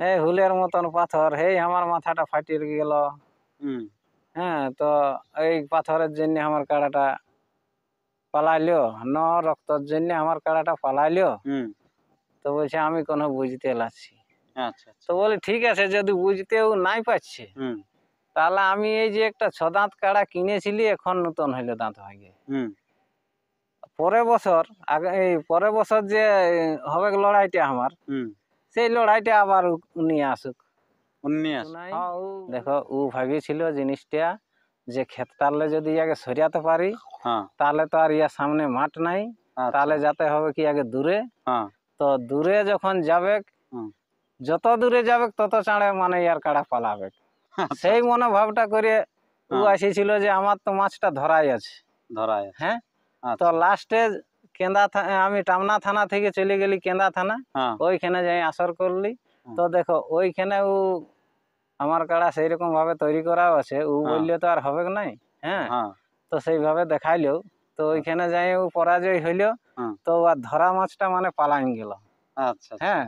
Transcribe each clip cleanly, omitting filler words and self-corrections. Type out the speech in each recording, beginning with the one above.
এই হুলের মতন পাথর, এই আমার মাথাটা ফাটিয়ে গেল। হ্যাঁ, তো এই পাথরের জন্য আমার কাড়াটা পালাইলো, রক্তর জন্য আমার কাড়াটা পালাইলো। তো বলছে আমি কোনো বুঝতে লাগছি। তো বলি ঠিক আছে, যদি বুঝতেও নাই পাচ্ছে তাহলে আমি এই যে একটা 6 দাঁত কাড়া কিনেছিলি, এখন নতুন হইলো দাঁত ভাঙে, পরের বছর যে হবে লড়াইটা আমার, সেই লড়াইটা আবার নিয়ে আসুক। দেখো, ও ভাবিছিল জিনিসটা যে ক্ষেতটালে যদি আগে সরিয়াতে পারি তাহলে তো আর ইয়ার সামনে মাঠ নাই, তাহলে যাতে হবে কি আগে দূরে। তো দূরে যখন যাবে, যত দূরে যাবে তত চাঁড়ে মানে ইয়ার কাড়া পালাবে। সেই মনোভাবটা করে ও আসেছিল যে আমার তো মাছটা ধরাই আছে। হ্যাঁ, তো লাস্টে আমি টামনা থানা থেকে চলে গেলি কেন্দা থানা, ওইখানে যাই আসর করলি। তো দেখো ওইখানে ও আমার কাড়া সেইরকম ভাবে তৈরি করাও আছে, ও বললে তো আর হবে নাই। হ্যাঁ, তো সেইভাবে দেখাইলো। তো ওইখানে যাই ও পরাজয় হইলো। তো আর ধরা মাছটা মানে পালাইন গেল। হ্যাঁ,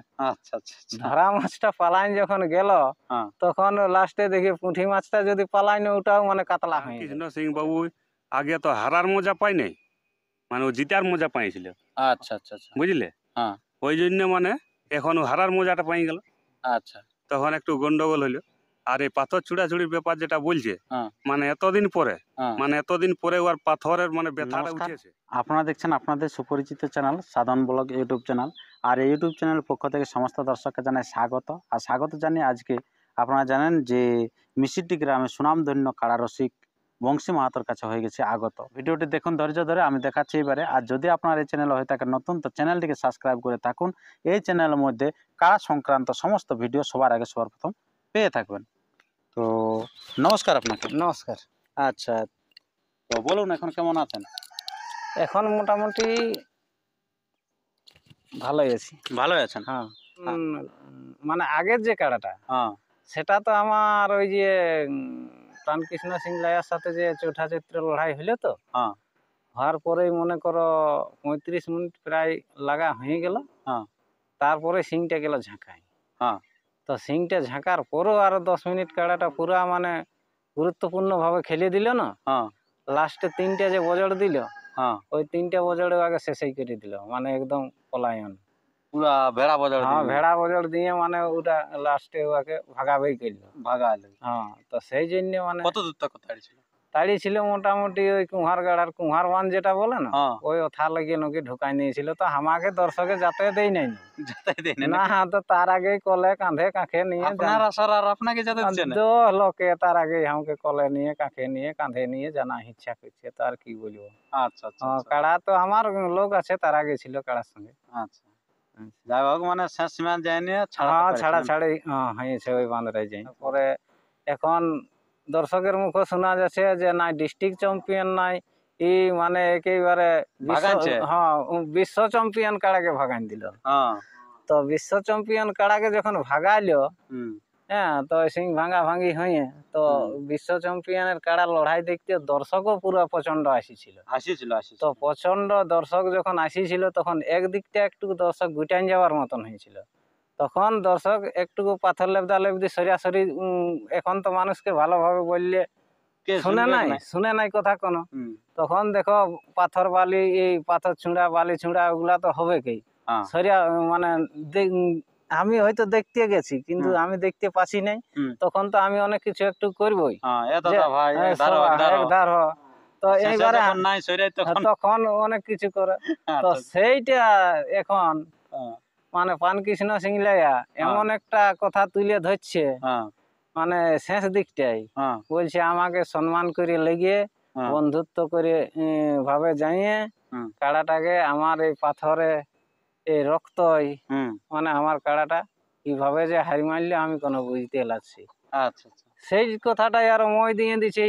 ধরা মাছটা পালাইন যখন গেল, তখন লাস্টে দেখি পুঁটি মাছটা যদি পালাইন, ওটাও মানে কাতলা হয়। কৃষ্ণ সিং বাবু আগে তো হারার মজা পাই নাই, মানে ও জিতার মজা পাইছিল। বুঝলে, ওই জন্য মানে এখন হারার মজাটা পাই গেল। তখন একটু গন্ডগোল হইলো। আর এই পাথর ছুড়াছুড়ির ব্যাপার যেটা বলছে, মানে এতদিন পরে ওর পাথরের মানে ব্যথাটা উঠেছে। আপনারা দেখছেন আপনাদের সুপরিচিত চ্যানেল সাধন ব্লগ ইউটিউব চ্যানেল। আর এই ইউটিউব চ্যানেলের পক্ষ থেকে সমস্ত দর্শককে জানাই স্বাগত। আর স্বাগত জানিয়ে আজকে আপনারা জানেন যে মিসিডি গ্রামে সুনামধন্য কাড়া রসিক বংশী মাহাতোর কাছে হয়ে গেছে আগত। ভিডিওটি দেখুন ধৈর্য ধরে, আমি দেখাচ্ছি এবারে। আর যদি আপনার এই চ্যানেল হয়ে থাকে নতুন, তো চ্যানেলটিকে সাবস্ক্রাইব করে থাকুন। এই চ্যানেলের মধ্যে কাড়া সংক্রান্ত সমস্ত ভিডিও সবার আগে সবার প্রথম পেয়ে থাকবেন। তো নমস্কার আপনাকে। নমস্কার। আচ্ছা, তো বলুন এখন কেমন আছেন? এখন মোটামুটি ভালোই আছি। ভালোই আছেন? হ্যাঁ, মানে আগের যে কাড়াটা, সেটা তো আমার ওই যে প্রাণকৃষ্ণ সিং লাইয়ার সাথে যে চৌঠা চৈত্র লড়াই হইলো, তো হওয়ার পরেই মনে করো 35 মিনিট প্রায় লাগা হয়ে গেল। তারপরে সিংটা গেল ঝাঁকায়। তো সিংটা ঝাঁকার পরও আরো 10 মিনিট কাড়াটা পুরা মানে গুরুত্বপূর্ণ ভাবে খেলে দিল না। লাস্টে 3টে যে বজড় দিল, ওই 3টে বজড়ে আগে শেষই করে দিল, মানে একদম পলায়ন পুরা ভেড়া বজড়। ভেড়া বজড় দিয়ে মানে ওটা লাস্টে ওকে ভাগাবেই করলো। তো সেই জন্য মানে কত দূর তক তাড়িয়েছিল মোটামুটি ওই কুহার গাড়ার কুহার বান যেটা বলে না, ওই ওথা লাগিয়ে নাকি ঢুকাই নিয়েছিল। তো আমাকে দর্শকে যাতে দেই নাই না, তো তার আগে কলে কাঁধে কাঁখে নিয়ে লোকে তার আগে আমাকে কলে নিয়ে কাঁখে নিয়ে কাঁধে নিয়ে জানা ইচ্ছা করছে, তো আর কি বলবো। কাড়া তো আমার লোক আছে, তার আগে ছিল কাড়ার সঙ্গে। যাই হোক, মানে শেষ সীমা যায়নি, ছাড়াছাড়ি হয়েছে ওই বাঁধটাই যাই। পরে এখন দর্শকের মুখে শোনা যাচ্ছে যে নাই ডিস্ট্রিক্ট চ্যাম্পিয়ন নাই, মানে একেবারে বিশ্ব চ্যাম্পিয়ন কাড়াকে ভাগান দিল। তো বিশ্ব চ্যাম্পিয়ন কাড়াকে যখন ভাগাইলো, হ্যাঁ, তো সিং ভাঙা ভাঙি হয়ে, তো বিশ্ব চ্যাম্পিয়নের কাড়া লড়াই দেখতে দর্শকও পুরো প্রচন্ড আসিছিল। তো প্রচন্ড দর্শক যখন আসিছিল, তখন একদিকটা একটু দর্শক গুটাইন যাওয়ার মতন হয়েছিল। তখন দর্শক একটুকু পাথর লেবদা লেবদি সরাসরি, এখন তো মানুষকে ভালোভাবে বললে শুনে নাই কথা কোনো। তখন দেখো পাথর বালি, এই পাথর ছুঁড়া বালি ছুঁড়া ওগুলা তো হবে কি সরিয়া, মানে আমি হয়তো দেখতে গেছি কিন্তু আমি দেখতে পাচ্ছি নাই। তখন তো আমি অনেক কিছু একটু করবই, তো এইবারে তখন অনেক কিছু করে। তো সেইটা এখন মানে প্রাণকৃষ্ণ সিং লাইয়া এমন একটা কথা তুলে ধরছে, মানে শেষ দিকটাই বলছে আমাকে সম্মান করে লেগে বন্ধুত্ব করে ভাবে যাইয়ে কাড়াটাকে আমার এই পাথরে এই রক্তই, মানে আমার কাড়াটা কিভাবে যে হারি মারলে আমি কোনো বুঝতে লাগছি। সেই কথাটাই আরো মই দিয়ে দিচ্ছে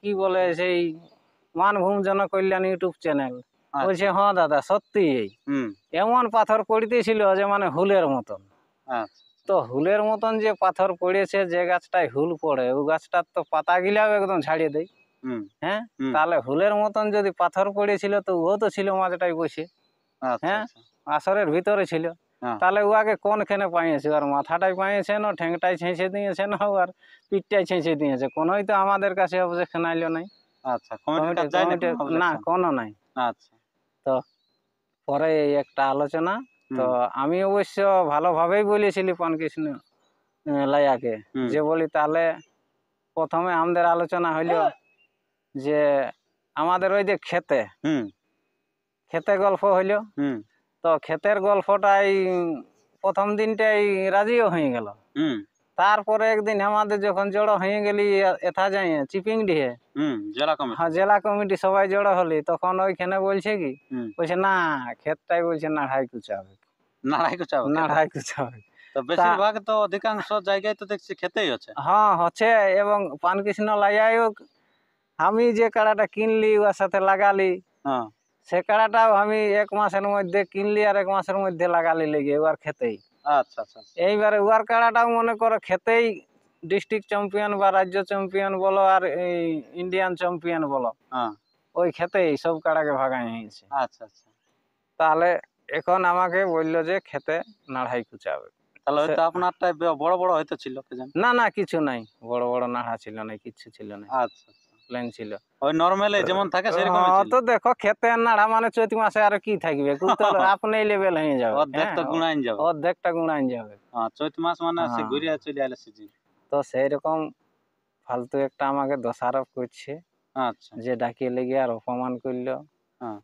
কি বলে সেই মানভূম জনকল্যাণ ইউটিউব চ্যানেল, বলছে হ্যাঁ দাদা সত্যি এমন পাথর পড়িতেছিল যে মানে হুলের মতন। তো হুলের মতন যে পাথর পড়েছে, যে গাছটায় হুল পড়ে ওই গাছটার তো পাতা গিলাও একদম ছাড়িয়ে দেয়। হ্যাঁ, তাহলে হুলের মতন যদি পাথর পড়েছিল, তো ও তো ছিল মাঝটাই বসে। হ্যাঁ, আসরের ভিতরে ছিল। তাহলে উহাকে কোনখানে পাইয়েছে, আর মাথাটাই পাইয়েছে না, ঠ্যাংটাই ছেঁচে দিয়েছে না, আর পিঠটাই ছেঁচে দিয়েছে, কোনোই তো আমাদের কাছে অবজেকশন আইলো নাই। আচ্ছা, না কোনো নাই। আচ্ছা, তো পরে এই একটা আলোচনা, তো আমি অবশ্য ভালোভাবেই বলেছিলি পানকৃষ্ণ লাইয়াকে, যে বলি তাহলে প্রথমে আমাদের আলোচনা হইলো যে আমাদের ওই যে খেতে গল্প হইলো। তো ক্ষেতের গল্পটাই প্রথম দিনটাই রাজিও হয়ে গেল। তারপরে একদিন আমাদের যখন জড়ো হয়ে গেলি এথা যাই চিপিং ডিহে, জেলা কমিটি সবাই জড়ো হলি, তখন ওইখানে বলছে কি, বলছে না ক্ষেতটাই বলছে নাড়াই কুচাবে। তো বেশিরভাগ তো অধিকাংশ জায়গায় তো দেখছি খেতেই হচ্ছে। হ্যাঁ হচ্ছে, এবং পানকৃষ্ণ লাইয়াও আমি যে কাড়াটা কিনলি ওর সাথে লাগালি, সে কাড়াটাও আমি 1 মাসের মধ্যে কিনলি আর 1 মাসের মধ্যে লাগালি লেগে ওর খেতেই। আচ্ছা আচ্ছা, এইবারে ওর কাড়াটাও মনে করো খেতেই ডিস্ট্রিক্ট চ্যাম্পিয়ন বা রাজ্য চ্যাম্পিয়ন বলো আর এই ইন্ডিয়ান চ্যাম্পিয়ন বলো, ওই খেতেই সব কাড়াকে ভাগাই হয়েছে। আচ্ছা আচ্ছা, তাহলে এখন আমাকে বললো যে খেতে নাড়াই কুচাবে। তাহলে হয়তো আপনারটা বড় বড় হয়তো ছিল, না না কিছু নাই, বড় বড় নাড়া ছিল না, কিছু ছিল না। আচ্ছা, প্লেন ছিল, ওই নরমালি যেমন থাকে সেরকমই ছিল। তো দেখো খেতে নাড়া মানে চৈত মাসে আর কি থাকবে, আপনি লেভেল হয়ে যাবে, অর্ধেকটা গুণাইন যাবে, অর্ধেকটা গুণাইন যাবে। চৈত মাস মানে সে ঘুরিয়া চলে আইলে সিজন। তো সেই রকম ফালতু একটা আমাকে দোষারোপ করছে। আচ্ছা, যে ডাকিয়ে লেগে আর অপমান করলো।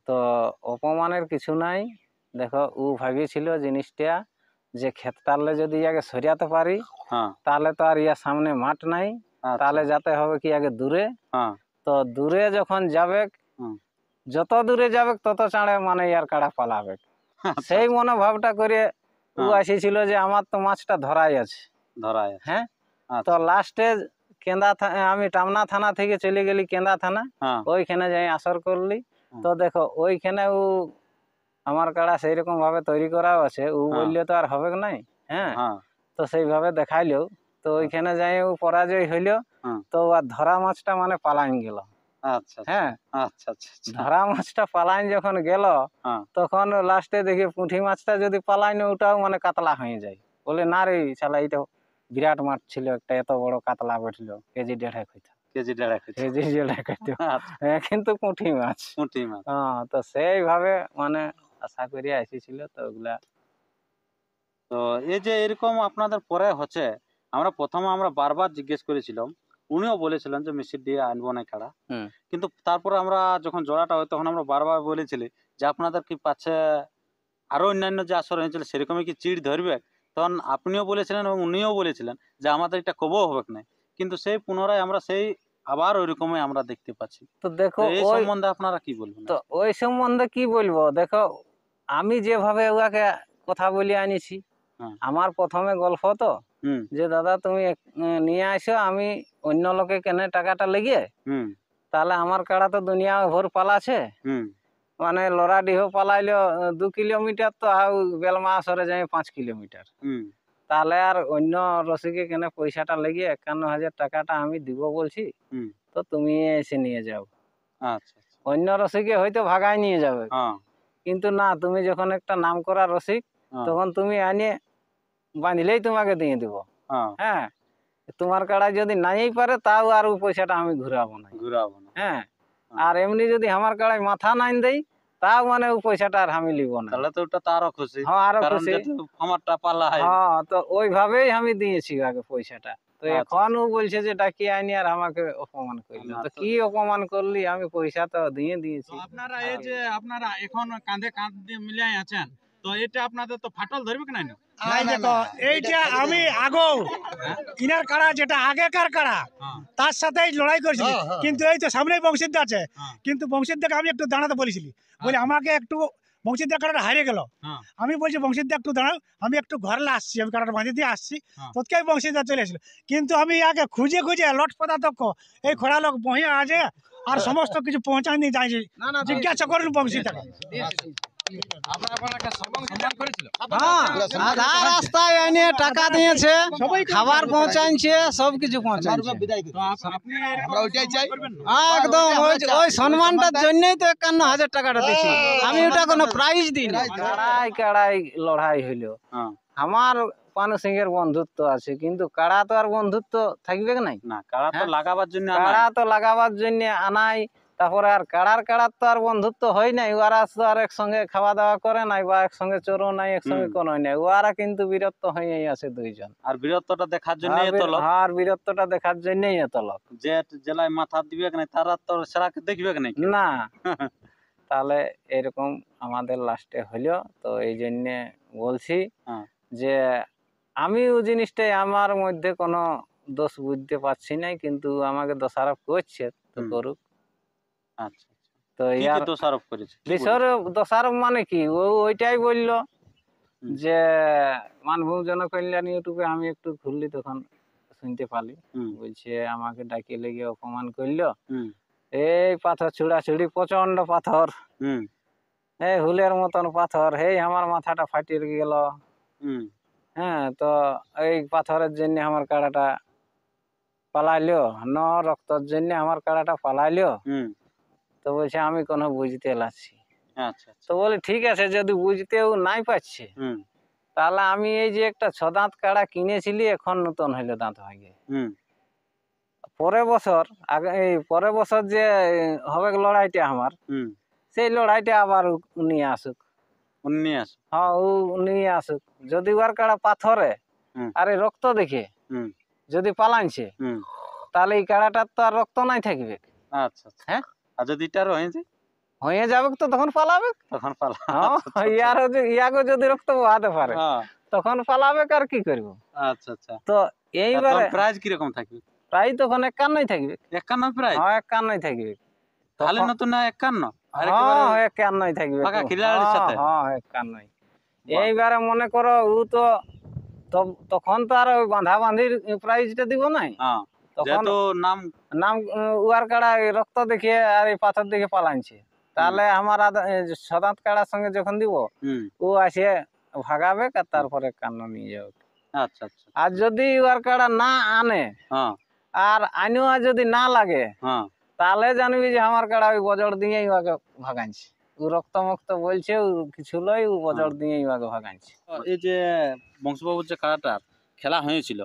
তো অপমানের কিছু নাই, দেখো ও ভাবিয়েছিল জিনিসটা যে ক্ষেতটালে যদি আগে সরিয়াতে পারি তাহলে তো আর ইয়ার সামনে মাঠ নাই, তাহলে যাতে হবে কি আগে দূরে। তো দূরে যখন যাবে, যত দূরে যাবে তত চাঁড়ে মানে ইয়ার কাড়া পালাবে, সেই মনোভাবটা করে ও আসিছিল যে আমার তো মাছটা ধরাই আছে। হ্যাঁ, তো লাস্টে কেন্দা আমি টামনা থানা থেকে চলে গেলি কেন্দা থানা, ওইখানে যাই আসর করলি। তো দেখো ওইখানে ও আমার কাড়া সেইরকম ভাবে তৈরি করাও আছে, ও বললে তো আর হবে নাই। হ্যাঁ, তো সেইভাবে দেখাইলো। তো ওইখানে যাই ও পরাজয় হইলো। তো আর ধরা মাছটা মানে পালাইন গেল। হ্যাঁ, ধরা মাছটা পালাইন যখন গেল, তখন লাস্টে দেখি পুঁটি মাছটা যদি পালাইন ওটাও মানে কাতলা হয়ে যায়। বলে না রে শালা, এইটা বিরাট মাছ ছিল একটা, এত বড় কাতলা বেঠলো, কেজি 1.5 হইতো, কিন্তু পুঁটি মাছ। তো সেইভাবে মানে আশা করিয়া এসেছিল। তো ওগুলা তো এই যে এরকম আপনাদের পরে হচ্ছে, আমরা প্রথমে আমরা বারবার জিজ্ঞেস করেছিলাম, উনিও বলেছিলেন যে মিষ্টি দিয়ে আনবো না কাড়া, কিন্তু তারপরে আমরা যখন জোড়াটা হয় তখন আমরা বারবার বলেছিলি যে আপনাদের কি পাচ্ছে আরো অন্যান্য যে আসর হয়েছিল সেরকমই কি চিড় ধরবে, তখন আপনিও বলেছিলেন এবং উনিও বলেছিলেন যে আমাদের এটা কবও হবে না, কিন্তু সেই পুনরায় আমরা সেই আবার ওইরকমই আমরা দেখতে পাচ্ছি। তো দেখো এই সম্বন্ধে আপনারা কি বলবেন? তো ওই সম্বন্ধে কি বলবো, দেখো আমি যেভাবে ওকে কথা বলে আনিছি, আমার প্রথমে গল্প তো যে দাদা তুমি নিয়ে আসো, আমি অন্য লোকে কেনে টাকাটা লেগে, তাহলে আমার কাড়া তো দুনিয়া ভোর পালাছে, মানে লড়াডিহ পালাইলো 2 কিলোমিটার, তো আর বেলমা আসরে যাই 5 কিলোমিটার, তাহলে আর অন্য রসিকে কেনে পয়সাটা লেগে 51,000 টাকাটা আমি দিব বলছি, তো তুমি এসে নিয়ে যাও। অন্য রসিকে হয়তো ভাগাই নিয়ে যাবে, কিন্তু না, তুমি যখন একটা নাম করা রসিক, তখন তুমি আনিয়ে বাঁধলেই তোমাকে দিয়ে দিব। হ্যাঁ, তোমার কাড়া যদি নাই পারে তাও আর ওই পয়সাটা আমি ঘুরাবো না। হ্যাঁ, আর এমনি যদি আমার কাড়ায় মাথা নাই দেই, তাও মানে ওই পয়সাটা আর আমি লিব না। তাহলে তো ওটা তো আরো খুশি। হ্যাঁ, আরো খুশি। আমারটা পালা হয়। হ্যাঁ, তো ওইভাবেই আমি দিয়েছি আগে পয়সাটা। তো এখন ও বলছে যে ডাকি আইনি আর আমাকে অপমান করলো। তো কি অপমান করলি, আমি পয়সা তো দিয়ে দিয়েছি। আপনারা এই যে আপনারা এখন কাঁধে কাঁধ দিয়ে মিলাই আছেন, তো এটা আপনাদের তো ফাটল ধরবে কি না? নাই, দেখো এইটা আমি আগেও ইনার কাড়া যেটা আগেকার কাড়া তার সাথেই লড়াই করেছিলি, কিন্তু এই তো সামনেই বংশীদা আছে, কিন্তু বংশীদাকে আমি একটু দাঁড়াতে বলেছিলি, বলে আমাকে একটু বংশীদা কাড়াটা হারিয়ে গেল, আমি বলছি বংশীদা একটু দাঁড়াও, আমি একটু ঘরে আসছি, আমি কাড়াটা বাঁধে দিয়ে আসছি, তৎকাই বংশীদা চলে এসেছিল। কিন্তু আমি আগে খুঁজে খুঁজে লট পদার্থ এই খোড়া লোক বহিয়া আছে আর সমস্ত কিছু পৌঁছায় নিয়ে যাইছি, জিজ্ঞাসা করুন বংশীদাকে। আধা রাস্তায় এনে টাকা দিয়েছে, খাবার পৌঁছাইছে, সবকিছু পৌঁছাইছে। একদম ওই সম্মানটার জন্যই তো 51,000 টাকাটা দিচ্ছি আমি, ওটা কোনো প্রাইজ দিই না। কাড়াই লড়াই হইলো, আমার পানু সিং এর বন্ধুত্ব আছে, কিন্তু কাড়া তো আর বন্ধুত্ব থাকবে নাই না, কাড়া তো লাগাবার জন্য কাড়া তো লাগাবার জন্য আনাই, তারপরে আর কাড়ার তো আর বন্ধুত্ব হয় নাই। ওরা তো আর একসঙ্গে খাওয়া দাওয়া করে নাই, বা একসঙ্গে চোরো নাই, একসঙ্গে কোনো নাই। ওরা কিন্তু বীরত্ব হয়েই আছে দুইজন, আর বীরত্বটা দেখার জন্য এত লোক, আর বীরত্বটা দেখার জন্যই এত লোক। যে জেলায় মাথা দিবে না তারা তো সেরাকে দেখবে না না তাহলে এরকম আমাদের লাস্টে হইলো। তো এই জন্য বলছি যে আমি ওই জিনিসটাই আমার মধ্যে কোনো দোষ বুঝতে পারছি নাই, কিন্তু আমাকে দোষারোপ করছে, তো করুক। আচ্ছা, তো কি ইয়ার দোষারোপ করেছে? দোষারোপ মানে কি, ওইটাই বললো যে মানভূম জনকল্যাণ ইউটিউবে আমি একটু খুললি, তখন শুনতে পালি, বলছে আমাকে ডাকিয়ে লেগে অপমান করলো, এই পাথর ছুড়াছুড়ি, প্রচন্ড পাথর, এই হুলের মতন পাথর, এই আমার মাথাটা ফাটিয়ে গেল। হ্যাঁ, তো এই পাথরের জন্য আমার কাড়াটা পালাইলো, রক্তর জন্য আমার কাড়াটা পালাইলো। তো বলছে আমি কোনো বুঝতে লাগছি। তো বলে ঠিক আছে, যদি বুঝতেও নাই পাচ্ছে, তাহলে আমি এই যে একটা 6 দাঁত কাড়া কিনেছিলি, এখন নতুন হইলো দাঁত ভাগে, পরের বছর যে হবে লড়াইটা আমার, সেই লড়াইটা আবার নিয়ে আসুক। হ্যাঁ, নিয়ে আসুক। যদি ওর কাড়া পাথরে আর এই রক্ত দেখে যদি পালাইছে, তাহলে এই কাড়াটার তো আর রক্ত নাই থাকবে। হ্যাঁ, আর যদি এটারও হয়ে যাবে, তো তখন পালাবে, ইয়াকে যদি রক্ত বহাতে পারে তখন পালাবে, আর কি করবো। তো এইবারে প্রাইজ কিরকম থাকবে? প্রায় তখন 51 থাকবে। 51 প্রাইজ? হ্যাঁ, 51 থাকবে। তাহলে নতুন না 51? হ্যাঁ, 51 থাকবে। পাকা খিলাড়ির সাথে? হ্যাঁ, 51। এইবারে মনে করো ও তো তখন তো আর ওই বাঁধা বাঁধির প্রাইজটা দিব নাই, তখন নাম উয়ার কাড়া রক্ত দেখে আর এই পাথর দেখে পালাইছে, তাহলে আমার 6 দাঁত কাড়ার সঙ্গে যখন দিব, ও আসে ভাগাবে, আর তারপরে কান্ন নিয়ে যাবে। আর যদি উয়ার কাড়া না আনে, আর আইনও যদি না লাগে, তাহলে জানবি যে আমার কাড়া ওই বজর দিয়েই ওকে ভাগাইছে। ও রক্ত মুক্ত বলছে, ও কিছু লই, ও বজর দিয়েই ওকে ভাগাইছে। এই যে বংশবাবুর যে কাড়াটার খেলা হয়েছিল,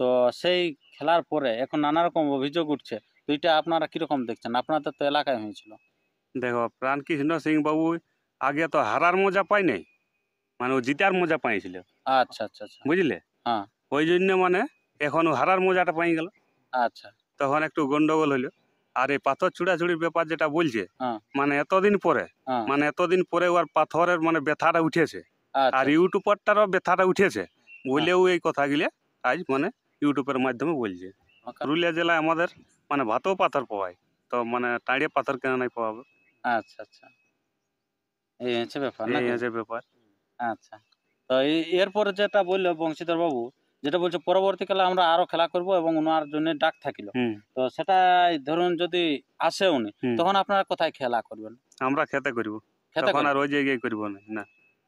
তো সেই খেলার পরে এখন নানা রকম অভিযোগ উঠছে, তো এটা আপনারা কিরকম দেখছেন? আপনাদের তো এলাকায় হয়েছিল। দেখো, প্রাণকৃষ্ণ সিং বাবু আগে তো হারার মজা পাই নাই, মানে ও জিতার মজা পাইছিল। আচ্ছা, বুঝলে? হ্যাঁ, ওই জন্য মানে এখন ও হারার মজাটা পাই গেল। আচ্ছা, তখন একটু গন্ডগোল হইলো। আর এই পাথর ছুড়াছুড়ির ব্যাপার যেটা বলছে, মানে এতদিন পরে ওর পাথরের মানে ব্যথাটা উঠেছে, আর ইউটিউবারটারও ব্যথাটা উঠেছে বলেও এই কথাগুলো আজ মানে ইউটিউবের মাধ্যমে বলছে। পুরুলিয়া জেলায় আমাদের মানে ভাতেও পাথর পাওয়ায়, তো মানে টাঁড়িয়ে পাথর কেন নাই পাওয়াবে। আচ্ছা, এই হচ্ছে ব্যাপার। আচ্ছা, তো এরপরে যেটা বললো বংশীধর বাবু, যেটা বলছে পরবর্তীকালে আমরা আরো খেলা করব এবং ওনার জন্য ডাক থাকিল, তো সেটা ধরুন যদি আসে উনি, তখন আপনারা কোথায় খেলা করবেন? আমরা খেতে করব, তখন আর ওই জায়গায় করব না।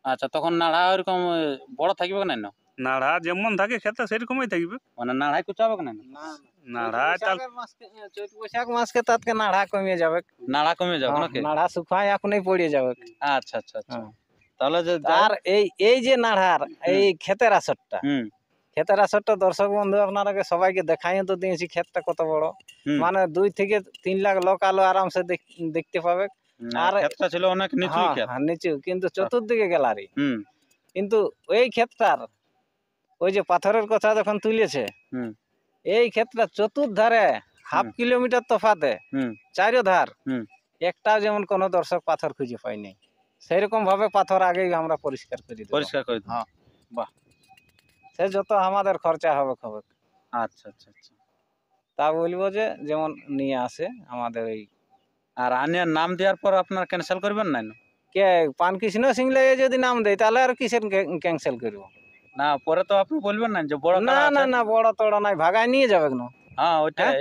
আচ্ছা, তখন নাড়া ওরকম বড় থাকবে না? নাড়া যেমন থাকে খেতে সেরকমই থাকবে, মানে নাড়াই কুচাবে না? নাড়া চৈত বৈশাখ মাসকে তাতকে নাড়া কমে যাবে, নাড়া শুকায় এখনই পড়ে যাবে। আচ্ছা, তাহলে আর এই যে নাড়ার এই ক্ষেতের আসরটা দর্শক বন্ধু আপনারা সবাইকে দেখাই তো দিয়েছি, ক্ষেতটা কত বড়, মানে 2 থেকে 3 লাখ লোক আলো আরামসে দেখতে পাবে। আর ক্ষেতটা ছিল অনেক নিচু, কিন্তু চতুর্দিকে গ্যালারি। কিন্তু এই ক্ষেতটার ওই যে পাথরের কথা যখন তুলেছে, এই ক্ষেতটা চতুর্ধারে হাফ কিলোমিটার তফাতে 4 ধার, একটাও যেমন কোনো দর্শক পাথর খুঁজে পাইনি। সেরকম ভাবে পাথর আগেই আমরা পরিষ্কার করে দিই। হ্যাঁ, বাহ, সে যত আমাদের খরচা হবে। আচ্ছা, তা বলবো যে যেমন নিয়ে আসে আমাদের এই। আর আনিয়ার নাম দেওয়ার পর আপনার ক্যান্সেল করবেন না? কে প্রাণকৃষ্ণ সিং লেগে যদি নাম দেয়, তাহলে আর কিসের ক্যান্সেল করবো? না, পরে তো আপনি বলবেন না যে বড় না বড় তোড়া নাই, ভাগায় নিয়ে যাবে না। হ্যাঁ, ওইটাই।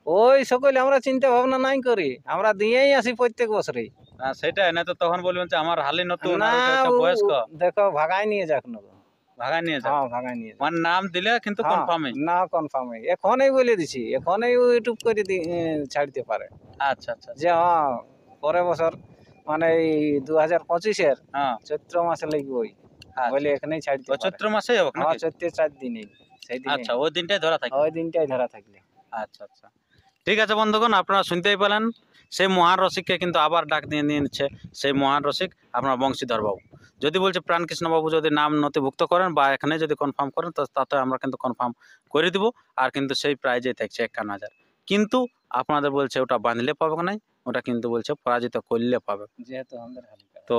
ওই সকলে আমরা চিন্তা ভাবনা নাই করি, আমরা দিয়েই আসি প্রত্যেক বছরে। সেটাই না তো তখন বলবেন যে আমার হালি নতুন না আর ওটা একটা বয়স্ক দেখো ভাগাই নিয়ে যাক না ভাগা নিয়ে যাও হ্যাঁ ভাগাই নিয়ে যাক মানে নাম দিলে কিন্তু হ্যাঁ, কনফার্মই। না কনফার্ম এখনই বলে দিছি এখনই ইউটিউব করে ছাড়তে পারে আচ্ছা আচ্ছা যে হ্যাঁ পরের বছর মানে এই 2025-এর হ্যাঁ চৈত্র মাসে লাগবে বলে এখানেই ছাড়তে ওই পারে চৈত্র মাসেই হবে হ্যাঁ নাকি? চৈত্রের 4 দিনই সেই দিনে আচ্ছা ওই দিনটাই ধরা থাকে। ওই দিনটাই ধরা থাকলে আচ্ছা আচ্ছা ঠিক আছে বন্ধুগণ, আপনারা শুনতেই পেলেন সেই মহান রসিককে কিন্তু আবার ডাক দিয়ে নিচ্ছে সেই মহান রসিক আপনার বংশীধর বাবু। যদি বলছে প্রাণকৃষ্ণ বাবু যদি নাম নথিভুক্ত করেন বা এখানে যদি কনফার্ম করেন তো তাতে আমরা কিন্তু কনফার্ম করে দিব আর কিন্তু সেই প্রাইজেই থাকছে 51,000। কিন্তু আপনাদের বলছে ওটা বাঁধলে পাবে নাই, ওটা কিন্তু বলছে পরাজিত করলে পাবে। যেহেতু আমাদের হালকা তো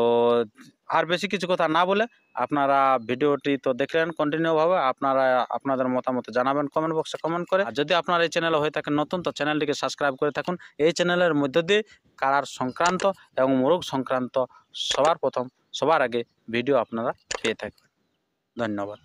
আর বেশি কিছু কথা না বলে আপনারা ভিডিওটি তো দেখলেন কন্টিনিউ ভাবে, আপনারা আপনাদের মতামত জানাবেন কমেন্ট বক্সে কমেন্ট করে। আর যদি আপনার এই চ্যানেলে হয়ে থাকেন নতুন তো চ্যানেলটিকে সাবস্ক্রাইব করে থাকুন। এই চ্যানেলের মধ্য দিয়ে কাড়ার সংক্রান্ত এবং মোরগ সংক্রান্ত সবার প্রথম সবার আগে ভিডিও আপনারা পেয়ে থাকবেন। ধন্যবাদ।